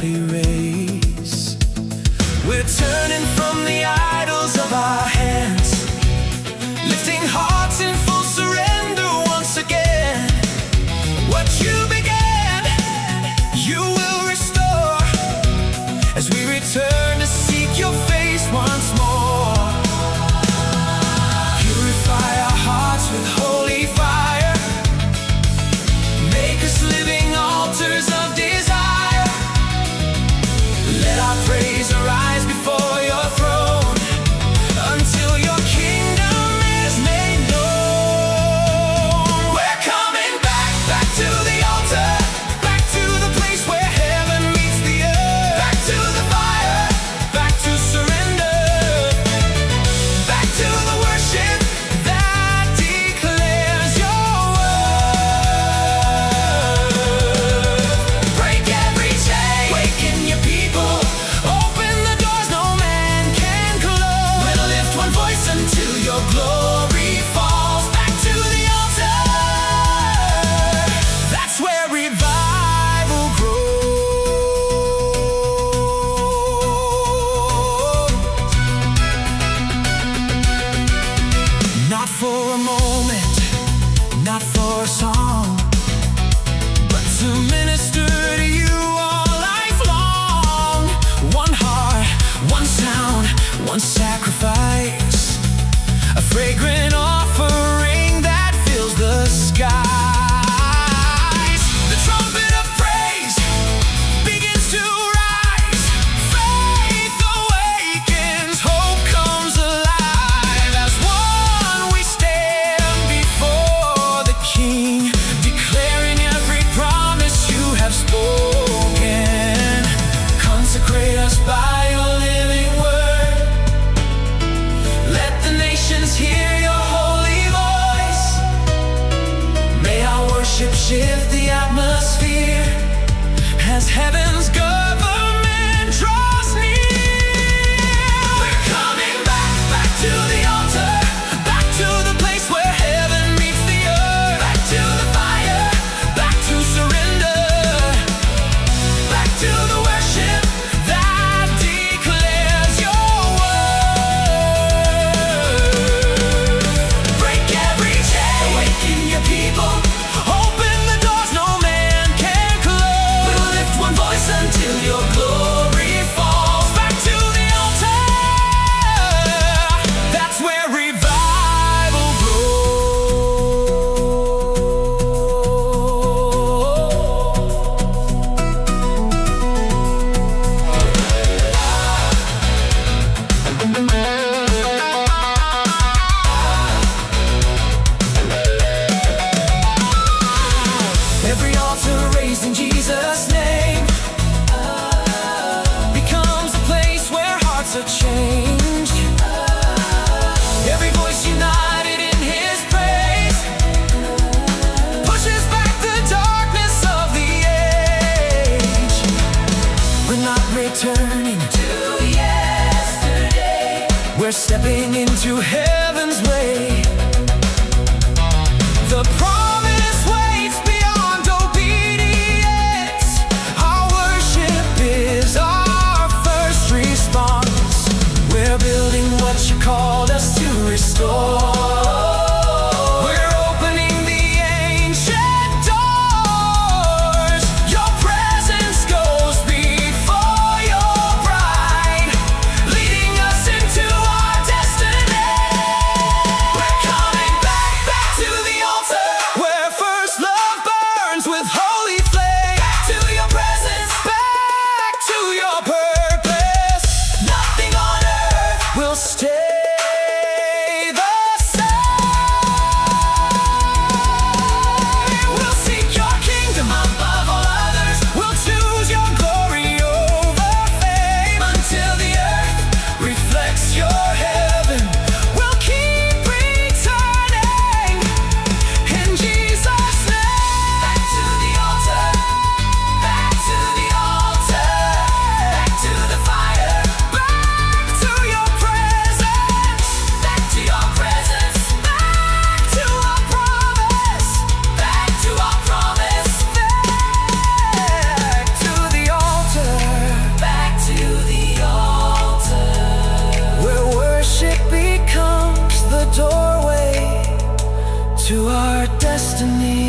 erase. We're turning from the idols of our hands, lifting hearts in full surrender once again. What you began, you will restore, as we return to seek your face once more. Purify our hearts with holy fire, make us living altars of desire. Let our praise arise before your throne, until your kingdom is made known. We're coming back, back to the altar, back to the place where heaven meets the earth. Back to the fire, back to surrender, back to the worship that declares your word. Break every chain, waken your people, open the doors no man can close. We'll lift one voice until your glory falls. Back to the altar, that's where revival grows. Not for a moment, not for a song, but to minister to you all life long. One heart, one sound, one sacrifice, a fragrant offering that fills the skies. The trumpet of praise begins to rise, faith awakens, hope comes alive. As one we stand before the King, declaring every promise you have spoken. Consecrate us by your living word, let the nations hear your holy voice. May our worship shift the atmosphere as heaven's government draws near. We're coming back, back to the altar, back to the place where heaven meets the earth. Back to the fire, back to surrender, back to the worship that declares your word. Break every chain, awaken your people, open the doors no man can close. We'll lift one voice until your glory falls. Back to the altar, that's where revival every altar raised in Jesus' name becomes a place where hearts are changed. Every voice united in His praise pushes back the darkness of the age. We're not returning to yesterday, we're stepping into heaven's way. The promise waits beyond obedience. Our worship is our first response. We're building what you called us to restore. We're opening the ancient doors. Your presence goes before your bride, leading us into our destiny. We're coming back, back to the altar, where first love burns with holy flame. Back to your presence, back to your purpose. Nothing on earth will stay the destiny.